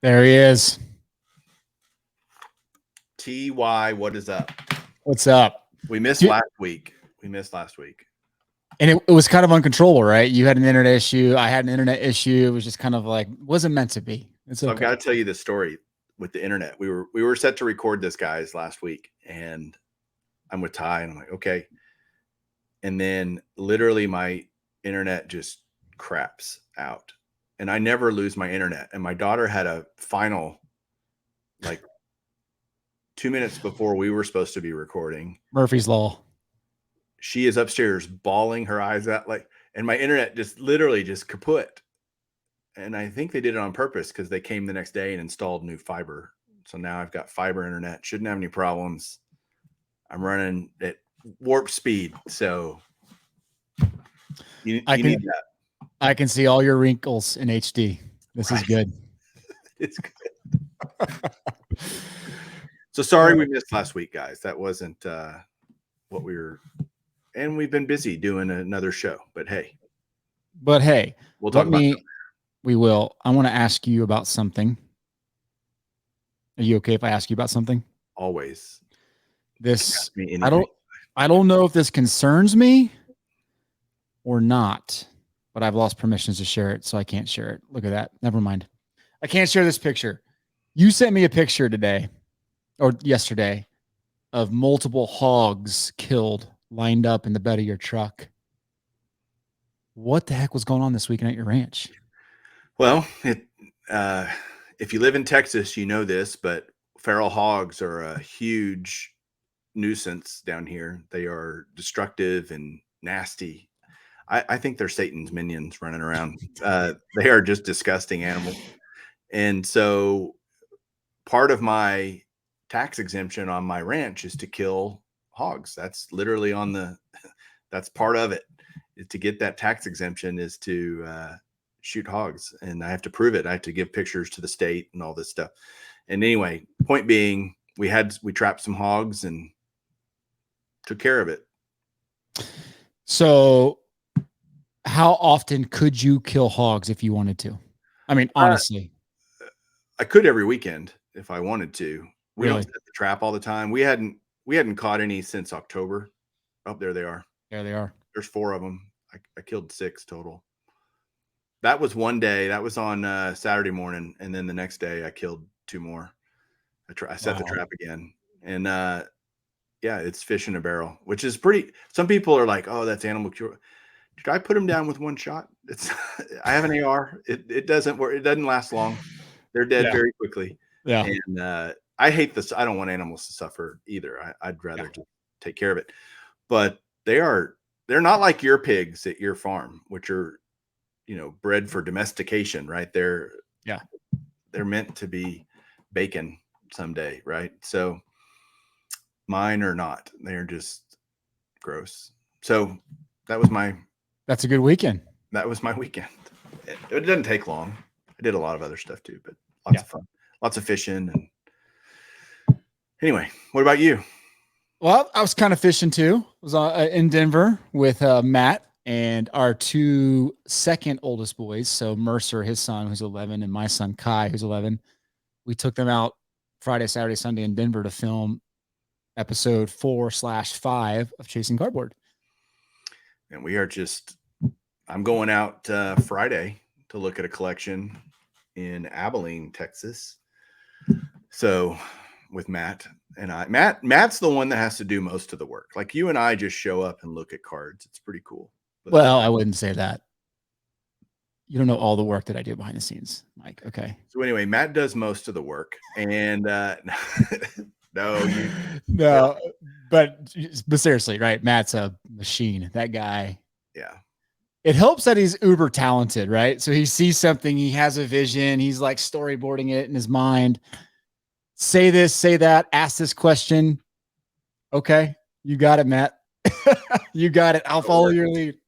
There he is. TY, what is up? What's up? We missed last week. And it was kind of uncontrollable, right? You had an internet issue. I had an internet issue. It was just kind of like, wasn't meant to be. It's so okay. I've got to tell you the story with the internet. We were set to record this, guys, last week. And I'm with Ty, and I'm like, okay. And then literally my internet just craps out. And I never lose my internet. And my daughter had a final like 2 minutes before we were supposed to be recording. Murphy's Law. She is upstairs bawling her eyes out, and my internet just literally just kaput. And I think they did it on purpose because they came the next day and installed new fiber. So now I've got fiber internet. Shouldn't have any problems. I'm running at warp speed. So you need that. I can see all your wrinkles in HD. This is good. It's good. So sorry we missed last week, guys. That wasn't what we were. And we've been busy doing another show. But hey. We'll talk about it. We will. I want to ask you about something. Are you okay if I ask you about something? Always. This I don't know if this concerns me or not, but I've lost permissions to share it, so I can't share it. Look at that. Never mind. I can't share this picture. You sent me a picture today or yesterday of multiple hogs killed, lined up in the bed of your truck. What the heck was going on this weekend at your ranch? Well, if you live in Texas, you know this, but feral hogs are a huge nuisance down here. They are destructive and nasty. I think they're Satan's minions running around. They are just disgusting animals. And so part of my tax exemption on my ranch is to kill hogs. That's literally that's part of it. To get that tax exemption is to shoot hogs, and I have to prove it. I have to give pictures to the state and all this stuff. And anyway, point being, we trapped some hogs and took care of it. So how often could you kill hogs if you wanted to? I mean, honestly. I could every weekend if I wanted to. We Really? don't set the trap all the time. We hadn't caught any since October. Oh, there they are. There they are. There's 4 of them. I killed 6 total. That was one day. That was on Saturday morning, and then the next day I killed 2 more. I set the trap again, and yeah, it's fish in a barrel, which is pretty. Some people are like, "Oh, that's animal cure." Did I put them down with one shot? I have an AR. It doesn't work. It doesn't last long. They're dead very quickly. Yeah. And I hate this. I don't want animals to suffer either. I'd rather just take care of it. But they're not like your pigs at your farm, which are, bred for domestication, right? They're meant to be bacon someday, right? So mine are not. They're just gross. So that's a good weekend. That was my weekend. It didn't take long. I did a lot of other stuff too, but lots of fun, lots of fishing. And anyway, what about you? Well, I was kind of fishing too. I was in Denver with Matt and our 2 second oldest boys. So Mercer, his son, who's 11, and my son, Kai, who's 11. We took them out Friday, Saturday, Sunday in Denver to film episode 4/5 of Chasing Cardboard. And we are I'm going out Friday to look at a collection in Abilene, Texas. So with Matt and Matt's the one that has to do most of the work. Like you and I just show up and look at cards. It's pretty cool. But I wouldn't say that. You don't know all the work that I do behind the scenes, Mike. Okay. So anyway, Matt does most of the work, and no, but seriously, right? Matt's a machine. That guy. Yeah. It helps that he's uber talented, right? So he sees something, he has a vision, he's like storyboarding it in his mind. Say this, say that, ask this question. Okay, you got it, Matt. You got it. I'll follow your lead.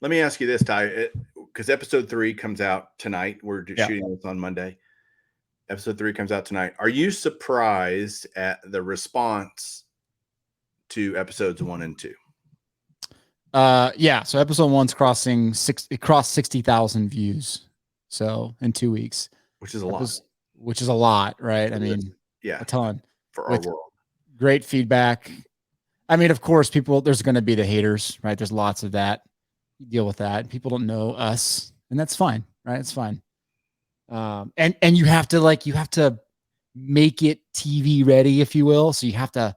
Let me ask you this, Ty, because episode 3 comes out tonight. We're just shooting this on Monday. Episode 3 comes out tonight. Are you surprised at the response to episodes 1 and 2? Yeah. So episode 1's crossed 60,000 views. So in 2 weeks, which is a lot. which is a lot, right? I mean, yeah, a ton for our with world. great feedback. I mean, of course, there's going to be the haters, right? There's lots of that. You deal with that. People don't know us, and that's fine, right? It's fine. And you have to make it TV ready, if you will. So you have to,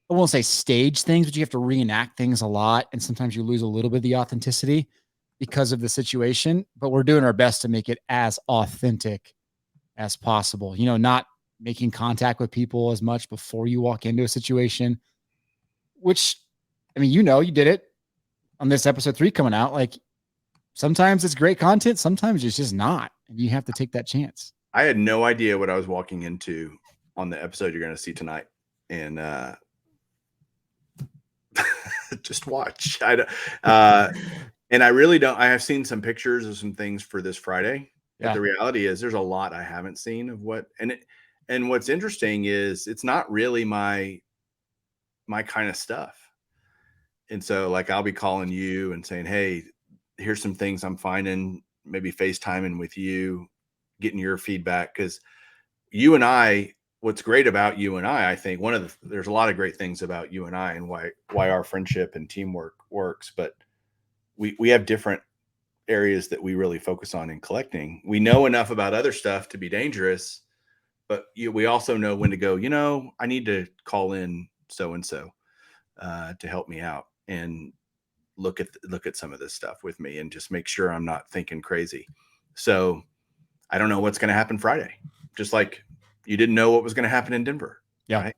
I won't say stage things, but you have to reenact things a lot. And sometimes you lose a little bit of the authenticity because of the situation, but we're doing our best to make it as authentic as possible. Not making contact with people as much before you walk into a situation, which, I mean, you did it on this episode 3 coming out. Like, sometimes it's great content, sometimes it's just not. And you have to take that chance. I had no idea what I was walking into on the episode you're going to see tonight. And just watch. And I really don't. I have seen some pictures of some things for this Friday. But the reality is there's a lot I haven't seen of what, and what's interesting is it's not really my kind of stuff. And so like, I'll be calling you and saying, hey, here's some things I'm finding, maybe FaceTiming with you, getting your feedback. Cause you and I, what's great about you and I think there's a lot of great things about you and I and why our friendship and teamwork works, but we have different areas that we really focus on in collecting. We know enough about other stuff to be dangerous, but we also know when to go, I need to call in so-and-so to help me out and look at some of this stuff with me and just make sure I'm not thinking crazy. So I don't know what's going to happen Friday. Just like you didn't know what was going to happen in Denver. Yeah. Right?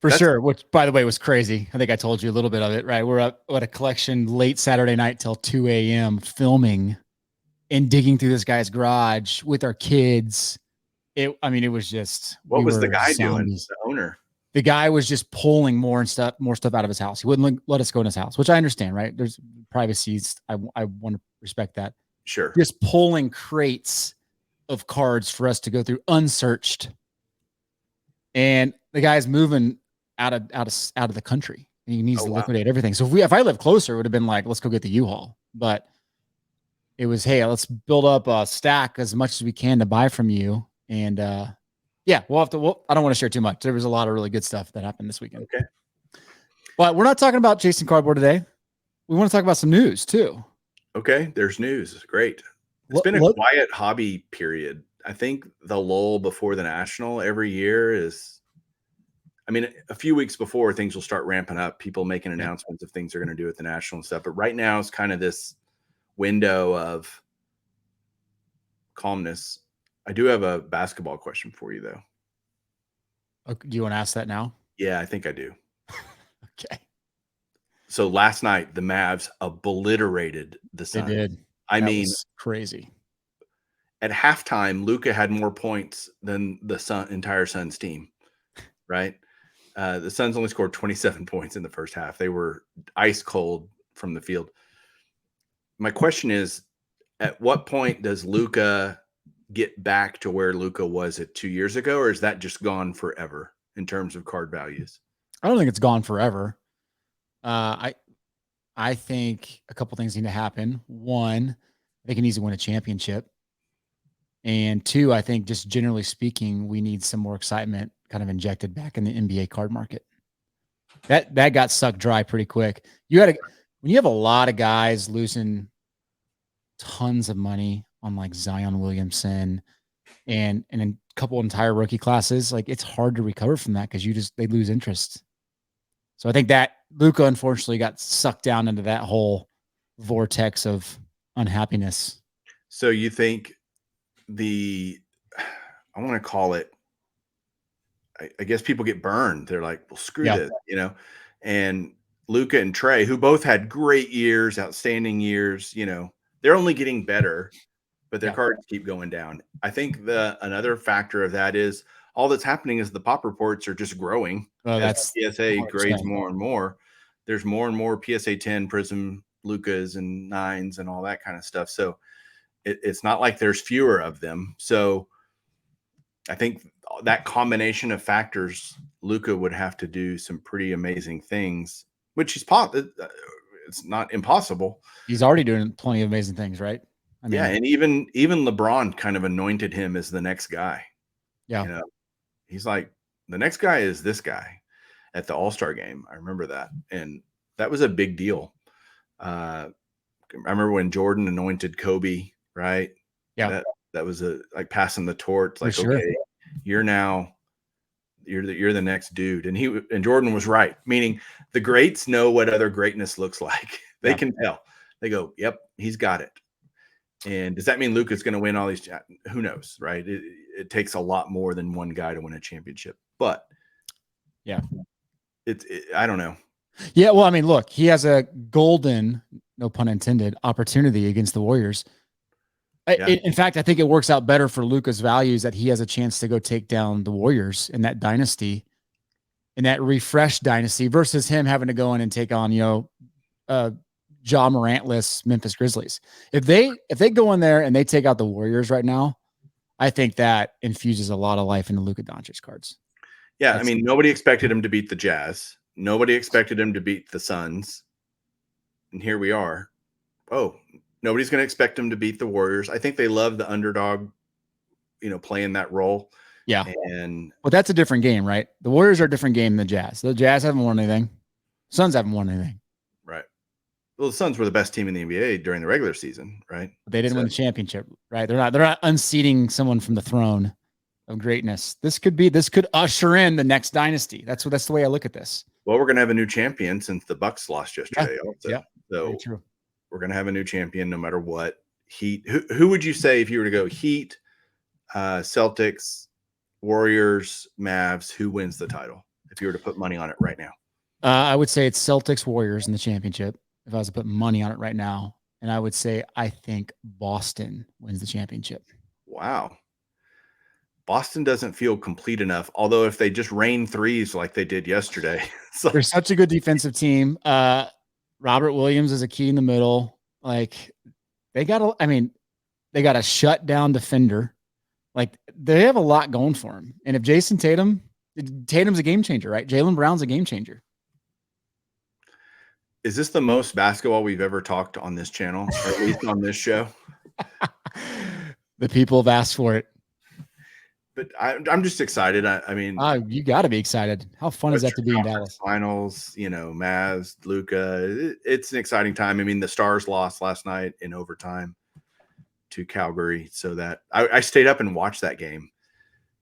For sure. Which, by the way, was crazy. I think I told you a little bit of it, right? We're up at a collection late Saturday night till 2 a.m. filming and digging through this guy's garage with our kids. It was just, what was the guy zombies. doing? The owner. The guy was just pulling more stuff out of his house. He wouldn't let us go in his house, which I understand, right? There's privacies. I want to respect that. Sure. Just pulling crates of cards for us to go through unsearched. And the guy's moving out of the country, and he needs to liquidate everything. So if I lived closer, it would have been like, let's go get the U-Haul. But it was, hey, let's build up a stack as much as we can to buy from you. And yeah, we'll have to. I don't want to share too much. There was a lot of really good stuff that happened this weekend. Okay, but we're not talking about chasing cardboard today. We want to talk about some news too. Okay, there's news. Great. It's been a quiet hobby period. I think the lull before the National every year is. I mean, a few weeks before things will start ramping up, people making announcements of things they're going to do at the National and stuff. But right now it's kind of this window of calmness. I do have a basketball question for you, though. Okay, do you want to ask that now? Yeah, I think I do. Okay. So last night, the Mavs obliterated the Suns. They did. I mean, crazy. At halftime, Luka had more points than the entire Suns team, right? The Suns only scored 27 points in the first half. They were ice cold from the field. My question is, at what point does Luka get back to where Luka was at 2 years ago, or is that just gone forever in terms of card values? I don't think it's gone forever. I think a couple things need to happen. One, I think he needs to win a championship. And two, I think just generally speaking, we need some more excitement kind of injected back in the NBA card market. That got sucked dry pretty quick. When you have a lot of guys losing tons of money on like Zion Williamson and a couple entire rookie classes, like it's hard to recover from that because they lose interest. So I think that Luka unfortunately got sucked down into that whole vortex of unhappiness. So you think I want to call it, I guess people get burned. They're like, well, screw this, and Luka and Trey, who both had great years, outstanding years, they're only getting better, but their cards keep going down. I think another factor of that is all that's happening is the pop reports are just growing. That's PSA 100%. Grades more and more. There's more and more PSA 10 Prism Lukas and 9s and all that kind of stuff. So it's not like there's fewer of them. So I think that combination of factors, Luka would have to do some pretty amazing things, which it's not impossible. He's already doing plenty of amazing things, right? I mean, yeah, and even LeBron kind of anointed him as the next guy. Yeah. You know, he's like, the next guy is this guy at the All-Star game. I remember that. And that was a big deal. I remember when Jordan anointed Kobe, right? Yeah. That was like passing the torch. Like, sure. Okay, you're the next dude. And Jordan was right, meaning the greats know what other greatness looks like. They can tell. They go, yep, he's got it. And does that mean Luka's going to win all these? Who knows, right? It takes a lot more than one guy to win a championship. But yeah, I don't know. Yeah, well, I mean, look, he has a golden, no pun intended, opportunity against the Warriors. Yeah. In fact, I think it works out better for Luka's values that he has a chance to go take down the Warriors in that dynasty, in that refreshed dynasty, versus him having to go in and take on, Ja Morantless Memphis Grizzlies. If they go in there and they take out the Warriors right now, I think that infuses a lot of life into Luka Doncic's cards. Yeah, I mean, nobody expected him to beat the Jazz. Nobody expected him to beat the Suns. And here we are. Oh, nobody's going to expect him to beat the Warriors. I think they love the underdog, playing that role. Yeah. And but that's a different game, right? The Warriors are a different game than the Jazz. The Jazz haven't won anything. Suns haven't won anything. Right. Well, the Suns were the best team in the NBA during the regular season, right? But they didn't win the championship, right? They're not unseating someone from the throne of greatness. This could usher in the next dynasty. That's the way I look at this. Well, we're going to have a new champion since the Bucks lost yesterday. Yeah. So very true. We're going to have a new champion no matter what. Heat. Who would you say if you were to go Heat, Celtics, Warriors, Mavs? Who wins the title if you were to put money on it right now? I would say it's Celtics Warriors in the championship if I was to put money on it right now. And I would say I think Boston wins the championship. Wow. Boston doesn't feel complete enough, although if they just rain threes like they did yesterday. They're such a good defensive team. Robert Williams is a key in the middle. Like they got a shutdown defender. Like they have a lot going for him. And if Tatum's a game changer, right? Jaylen Brown's a game changer. Is this the most basketball we've ever talked on this channel, or at least on this show? The people have asked for it. But I'm just excited. I mean, you got to be excited. How fun is that to be in Dallas? Finals, Mavs, Luka. It's an exciting time. I mean, the Stars lost last night in overtime to Calgary, so that I stayed up and watched that game,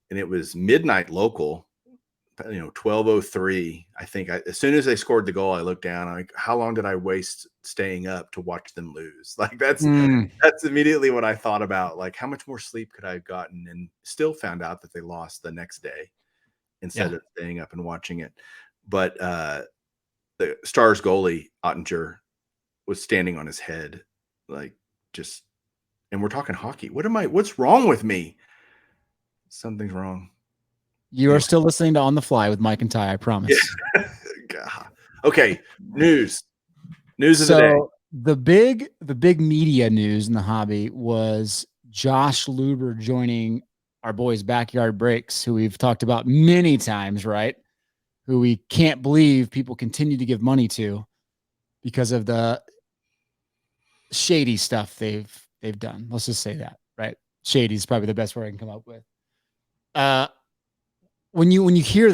and it was midnight local. 12:03. I think as soon as they scored the goal, I looked down. I'm like, how long did I waste staying up to watch them lose? Like that's immediately what I thought about. Like, how much more sleep could I have gotten? And still found out that they lost the next day instead of staying up and watching it. But the Stars goalie Ottinger was standing on his head, like just. And we're talking hockey. What's wrong with me? Something's wrong. You are still listening to On the Fly with Mike and Ty, I promise. Yeah. Okay, news of the day. The big media news in the hobby was Josh Luber joining our boys Backyard Breaks, who we've talked about many times, right? Who we can't believe people continue to give money to because of the shady stuff they've done. Let's just say that, right? Shady is probably the best word I can come up with. When you heard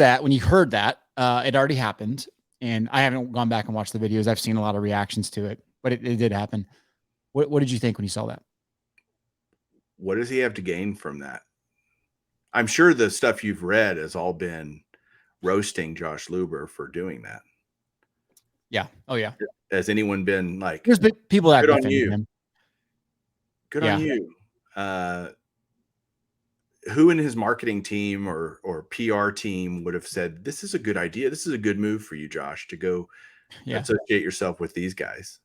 that, it already happened, and I haven't gone back and watched the videos. I've seen a lot of reactions to it, but it did happen. What did you think when you saw that? What does he have to gain from that? I'm sure the stuff you've read has all been roasting Josh Luber for doing that. Yeah. Oh yeah. Has anyone been like? There's been people that good on you. Him. Good on you. Who in his marketing team or PR team would have said, this is a good idea. This is a good move for you, Josh, to go associate yourself with these guys.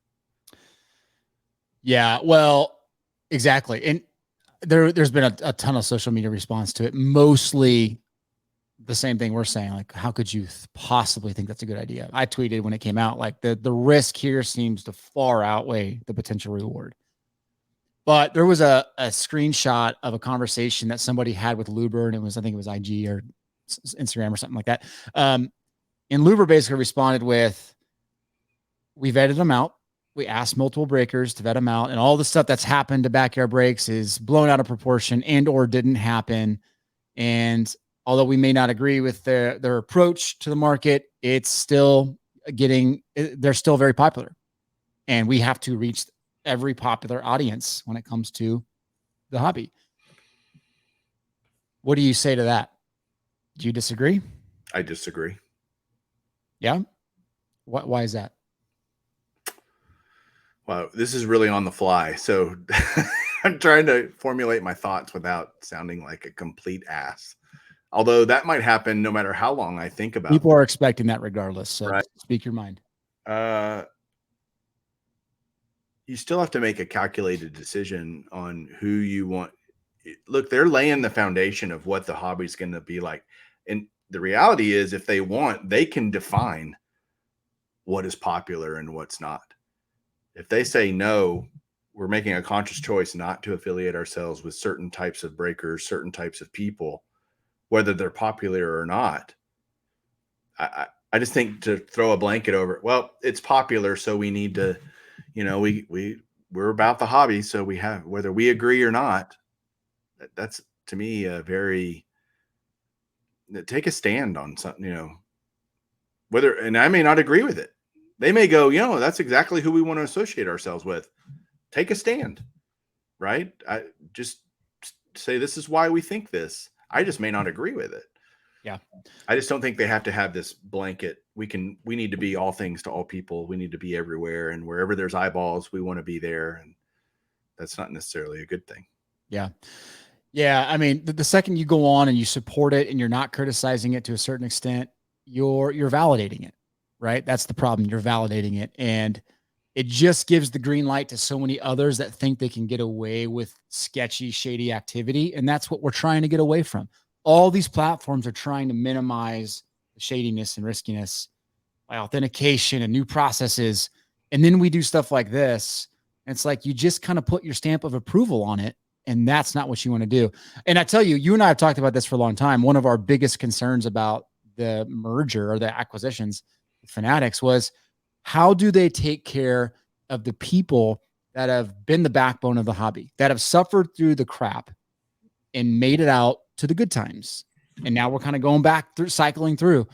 Yeah, well, exactly. And there's been a ton of social media response to it. Mostly the same thing we're saying. Like, how could you possibly think that's a good idea? I tweeted when it came out, like the risk here seems to far outweigh the potential reward. But there was a screenshot of a conversation that somebody had with Luber, and I think it was IG or Instagram or something like that. And Luber basically responded with, "We vetted him out. we asked multiple breakers to vet them out, and all the stuff that's happened to backyard breaks is blown out of proportion and or didn't happen. And although we may not agree with their approach to the market, it's still they're still very popular. And we have to reach every popular audience when it comes to the hobby. What do you say to that? Do you disagree? I disagree. Yeah. Why is that? Wow, this is really on the fly. So I'm trying to formulate my thoughts without sounding like a complete ass. Although that might happen no matter how long I think about it. People are expecting that regardless. So right? Speak your mind. You still have to make a calculated decision on who you want. Look, they're laying the foundation of what the hobby is going to be like. And the reality is, if they want, they can define what is popular and what's not. If they say no, we're making a conscious choice not to affiliate ourselves with certain types of breakers, certain types of people, whether they're popular or not. I just think to throw a blanket over it, well, it's popular, so we need to, we're about the hobby, so we have, whether we agree or not. That's, to me, a very, take a stand on something, whether, and I may not agree with it. They may go, that's exactly who we want to associate ourselves with. Take a stand, right? I just say, this is why we think this. I just may not agree with it. Yeah. I just don't think they have to have this blanket. We need to be all things to all people. We need to be everywhere. And wherever there's eyeballs, we want to be there. And that's not necessarily a good thing. Yeah. Yeah. I mean, the second you go on and you support it and you're not criticizing it to a certain extent, you're validating it, right? That's the problem. You're validating it. And it just gives the green light to so many others that think they can get away with sketchy, shady activity. And that's what we're trying to get away from. All these platforms are trying to minimize the shadiness and riskiness by authentication and new processes. And then we do stuff like this. And it's like you just kind of put your stamp of approval on it. And that's not what you want to do. And I tell you, you and I have talked about this for a long time. One of our biggest concerns about the merger or the acquisitions with Fanatics was, how do they take care of the people that have been the backbone of the hobby, that have suffered through the crap and made it out to the good times? And now we're kind of going back through, cycling through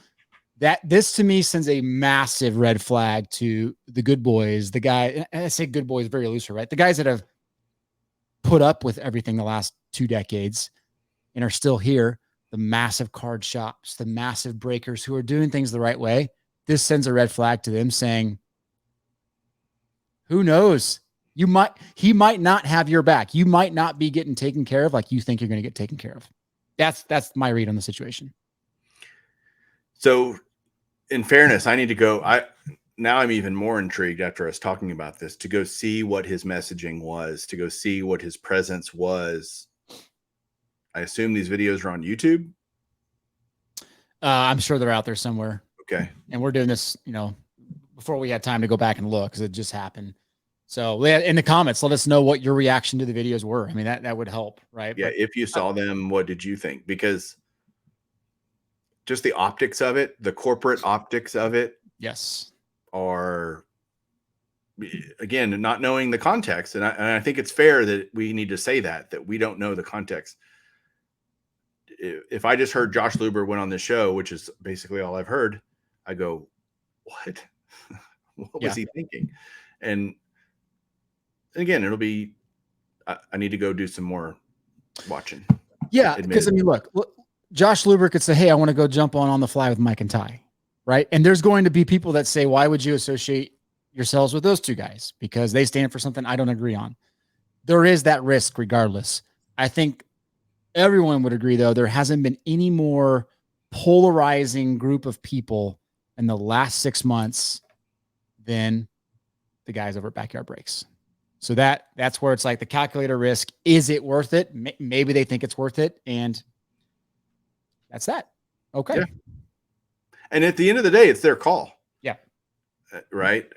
that. This to me sends a massive red flag to the good boys. The guy, and I say good boys very loosely, right? The guys that have put up with everything the last 2 decades and are still here, the massive card shops, the massive breakers who are doing things the right way. This sends a red flag to them saying, who knows? He might not have your back. You might not be getting taken care of like you think you're going to get taken care of. That's my read on the situation. So in fairness, I need to go. Now I'm even more intrigued after us talking about this to go see what his messaging was, to go see what his presence was. I assume these videos are on YouTube. I'm sure they're out there somewhere. Okay. And we're doing this, before we had time to go back and look, because it just happened. So in the comments, let us know what your reaction to the videos were. I mean, that would help, right? Yeah. But if you saw them, what did you think? Because just the optics of it, the corporate optics of it. Yes. Are, again, not knowing the context. And I think it's fair that we need to say that we don't know the context. If I just heard Josh Luber went on this show, which is basically all I've heard, I go, what? What was he thinking? And again, it'll be, I need to go do some more watching. Yeah. Because I mean, look, Josh Luber could say, hey, I want to go jump on the fly with Mike and Ty. Right. And there's going to be people that say, why would you associate yourselves with those two guys? Because they stand for something I don't agree on. There is that risk regardless. I think everyone would agree, though, there hasn't been any more polarizing group of people in the last 6 months than the guys over at Backyard Breaks. So that's where it's like the calculator risk. Is it worth it? Maybe they think it's worth it. And that's that. Okay. Yeah. And at the end of the day, it's their call. Yeah. Right.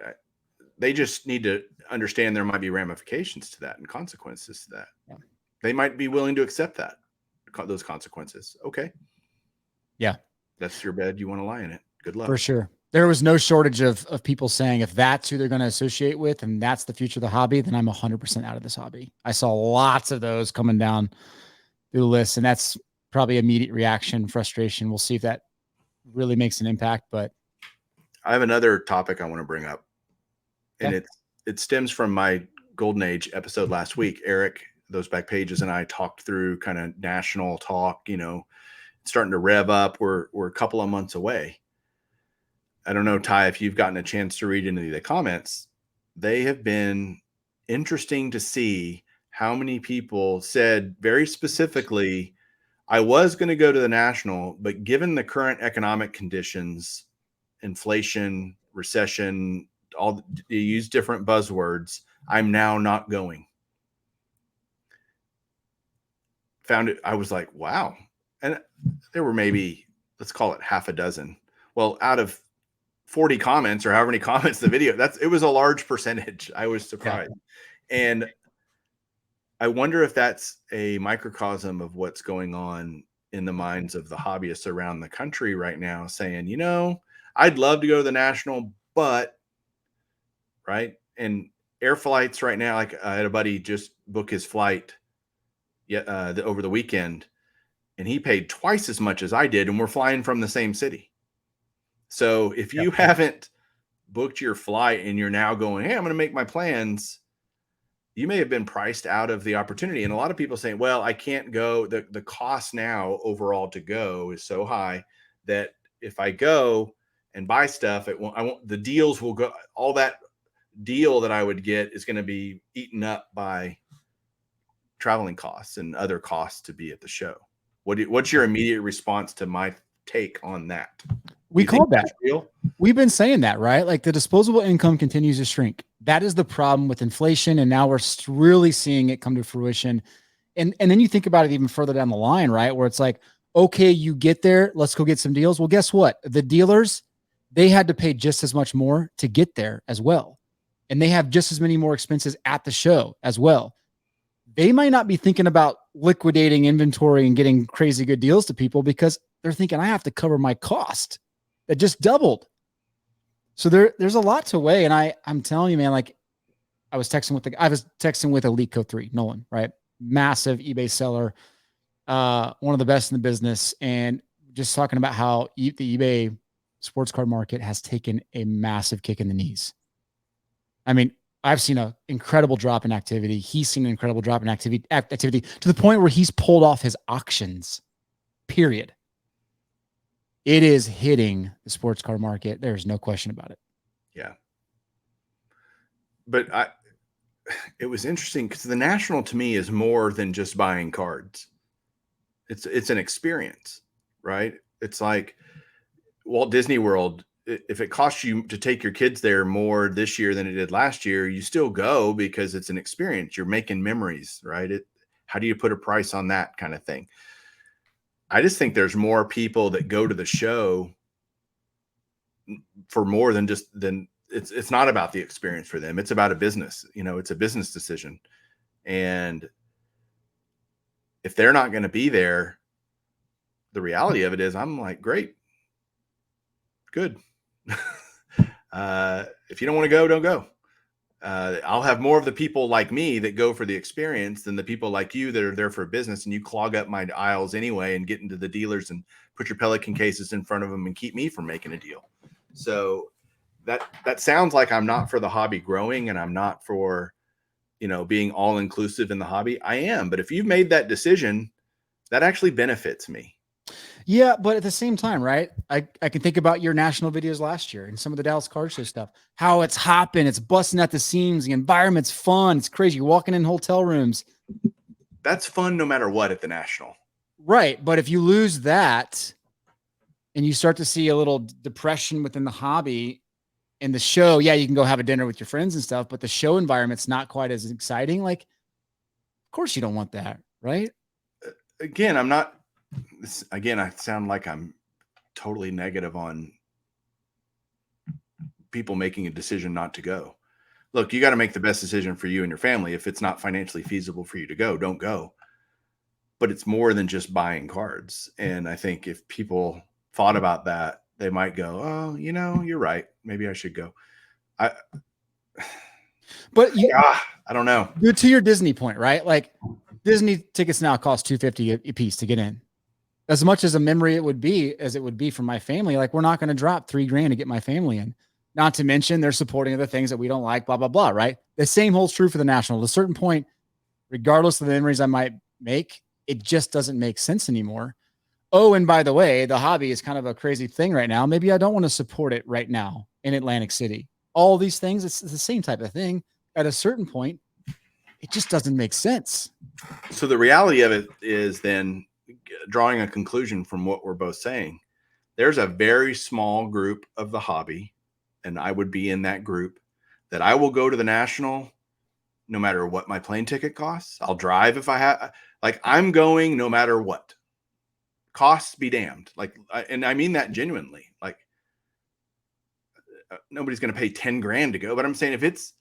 They just need to understand there might be ramifications to that and consequences to that. Yeah. They might be willing to accept those consequences. Okay. Yeah. That's your bed. You want to lie in it. Good luck. For sure. there was no shortage of people saying if that's who they're going to associate with and that's the future of the hobby, then I'm 100% out of this hobby. I saw lots of those coming down through the list, and that's probably immediate reaction, frustration. We'll see if that really makes an impact. But I have another topic I want to bring up, and it stems from my Golden Age episode last week. Eric, those back pages, and I talked through kind of national talk. You know, starting to rev up. We're a couple of months away. I don't know, Ty, if you've gotten a chance to read any of the comments. They have been interesting to see how many people said very specifically, I was going to go to the national, but given the current economic conditions, inflation, recession, all you use different buzzwords, I'm now not going. Found it. I was like, wow. And there were maybe, let's call it half a dozen. Well, out of 40 comments or however many comments the video, it was a large percentage. I was surprised. Yeah. And I wonder if that's a microcosm of what's going on in the minds of the hobbyists around the country right now, saying, you know, I'd love to go to the national, but right. And air flights right now, like I had a buddy just book his flight over the weekend, and he paid twice as much as I did, and we're flying from the same city. So if you haven't booked your flight and you're now going, hey, I'm going to make my plans, you may have been priced out of the opportunity. And a lot of people saying, well, I can't go. The cost now overall to go is so high that if I go and buy stuff, the deals will go, all that deal that I would get is going to be eaten up by traveling costs and other costs to be at the show. What's your immediate response to my take on that? We called that. We've been saying that, right? Like the disposable income continues to shrink. That is the problem with inflation. And now we're really seeing it come to fruition. And then you think about it even further down the line, right? Where it's like, okay, you get there, let's go get some deals. Well, guess what? The dealers, they had to pay just as much more to get there as well. And they have just as many more expenses at the show as well. They might not be thinking about liquidating inventory and getting crazy good deals to people because they're thinking, I have to cover my cost that just doubled. So there's a lot to weigh. And I'm telling you, man, like I was texting with Elite Co 3, Nolan, right? Massive eBay seller, one of the best in the business. And just talking about how the eBay sports card market has taken a massive kick in the knees. I mean, I've seen an incredible drop in activity. He's seen an incredible drop in activity to the point where he's pulled off his auctions, period. It is hitting the sports card market. There's no question about it. Yeah. But it was interesting because the national to me is more than just buying cards. It's an experience, right? It's like Walt Disney World. If it costs you to take your kids there more this year than it did last year, you still go because it's an experience. You're making memories, right? How do you put a price on that kind of thing? I just think there's more people that go to the show for more than it's not about the experience for them. It's about a business, it's a business decision. And if they're not going to be there, the reality of it is I'm like, great, good. If you don't want to go, don't go. I'll have more of the people like me that go for the experience than the people like you that are there for business, and you clog up my aisles anyway and get into the dealers and put your Pelican cases in front of them and keep me from making a deal. So that sounds like I'm not for the hobby growing, and I'm not for, being all inclusive in the hobby. I am, but if you've made that decision, that actually benefits me. Yeah, but at the same time, right? I can think about your national videos last year and some of the Dallas Card Show stuff, how it's hopping, it's busting at the seams, the environment's fun, it's crazy. You're walking in hotel rooms. That's fun no matter what at the national. Right, but if you lose that and you start to see a little depression within the hobby and the show, yeah, you can go have a dinner with your friends and stuff, but the show environment's not quite as exciting. Like, of course you don't want that, right? Again, I sound like I'm totally negative on people making a decision not to go. Look, you got to make the best decision for you and your family. If it's not financially feasible for you to go, don't go. But it's more than just buying cards. And I think if people thought about that they might go, oh, you're right. Maybe I should go. But I don't know. To your Disney point, right? Like Disney tickets now cost $250 a piece to get in. As much as a memory it would be for my family, like we're not going to drop $3,000 to get my family in. Not to mention they're supporting other things that we don't like, blah, blah, blah, right? The same holds true for the National. At a certain point, regardless of the memories I might make, it just doesn't make sense anymore. Oh, and by the way, the hobby is kind of a crazy thing right now. Maybe I don't want to support it right now in Atlantic City. All these things, it's the same type of thing. At a certain point, it just doesn't make sense. So the reality of it is then drawing a conclusion from what we're both saying. There's a very small group of the hobby, and I would be in that group, that I will go to the National no matter what my plane ticket costs. I'll drive if I have, like, I'm going no matter what. Costs be damned. Like, and I mean that genuinely. Like, nobody's going to pay $10,000 to go, but I'm saying if it's,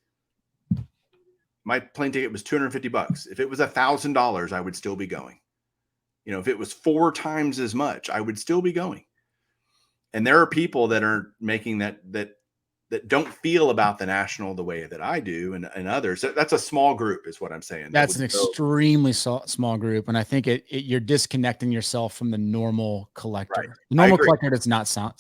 my plane ticket was $250. If it was $1,000, I would still be going. If it was 4 times as much, I would still be going. And there are people that are making that don't feel about the National the way that I do, and others. That's a small group, is what I'm saying. That's an extremely small group, and I think you're disconnecting yourself from the normal collector. Right. The normal collector does not sound.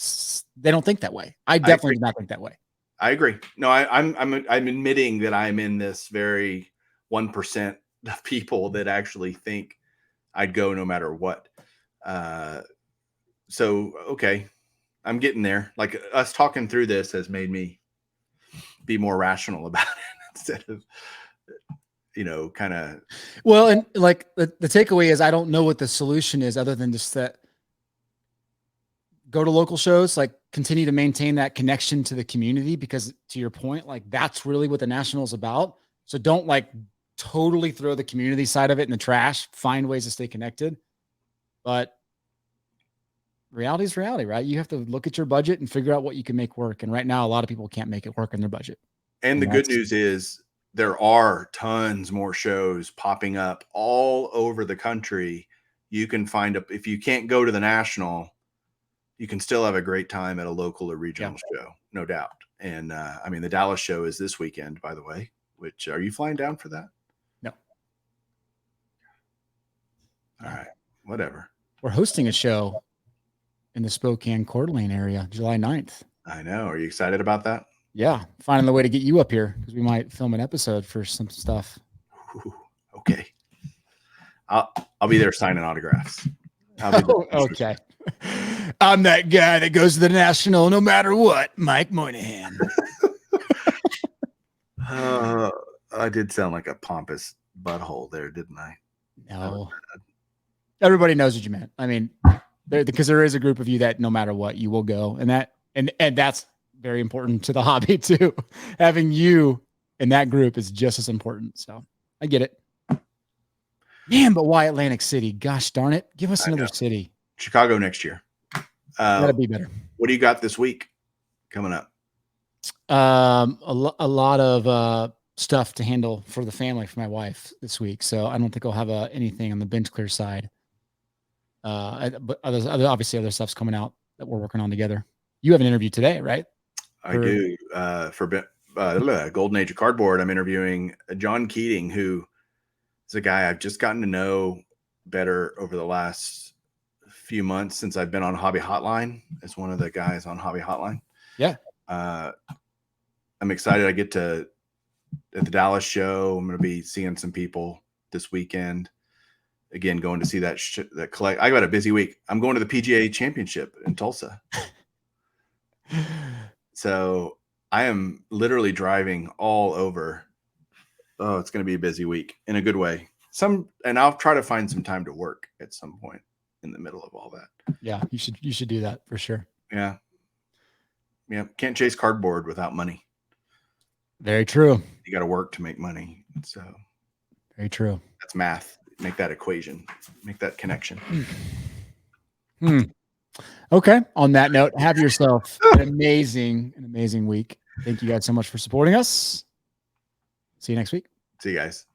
They don't think that way. I definitely do not think that way. I agree. No, I'm admitting that I'm in this very 1% of people that actually think I'd go no matter what. So, okay, I'm getting there. Like, us talking through this has made me be more rational about it instead of, kind of. Well, and like the takeaway is I don't know what the solution is other than just that. Go to local shows, like continue to maintain that connection to the community, because to your point, like that's really what the National is about. So don't like totally throw the community side of it in the trash. Find ways to stay connected. But reality is reality, right? You have to look at your budget and figure out what you can make work. And right now, a lot of people can't make it work in their budget. And the good news is there are tons more shows popping up all over the country. You can find if you can't go to the National, you can still have a great time at a local or regional show, no doubt. And I mean, the Dallas show is this weekend, by the way. Which, are you flying down for that? No. All right, whatever. We're hosting a show in the Spokane Coeur d'Alene area, July 9th. I know. Are you excited about that? Yeah, finding the way to get you up here because we might film an episode for some stuff. Ooh, okay. I'll be there signing autographs. Okay. I'm that guy that goes to the National no matter what, Mike Moynihan. I did sound like a pompous butthole there, didn't I? No. Everybody knows what you meant. I mean, because there is a group of you that no matter what, you will go. And that's very important to the hobby too. Having you in that group is just as important. So I get it. Man, but why Atlantic City? Gosh darn it. Give us another city. Chicago next year. That'd be better. What do you got this week coming up? A lot of stuff to handle for the family, for my wife this week. So I don't think I'll have anything on the bench clear side. But obviously other stuff's coming out that we're working on together. You have an interview today, right? I do. For Golden Age of Cardboard, I'm interviewing John Keating, who is a guy I've just gotten to know better over the last few months since I've been on Hobby Hotline as one of the guys on Hobby Hotline. Yeah. I'm excited. I get to at the Dallas show. I'm going to be seeing some people this weekend. Again, going to see that collect. I got a busy week. I'm going to the PGA Championship in Tulsa. So I am literally driving all over. Oh, it's going to be a busy week in a good way. And I'll try to find some time to work at some point in the middle of all that. Yeah, you should do that for sure. Yeah. Yeah. Can't chase cardboard without money. Very true. You got to work to make money. So very true. That's math. Make that equation, make that connection. Okay. On that note, have yourself an amazing week. Thank you guys so much for supporting us. See you next week. See you guys.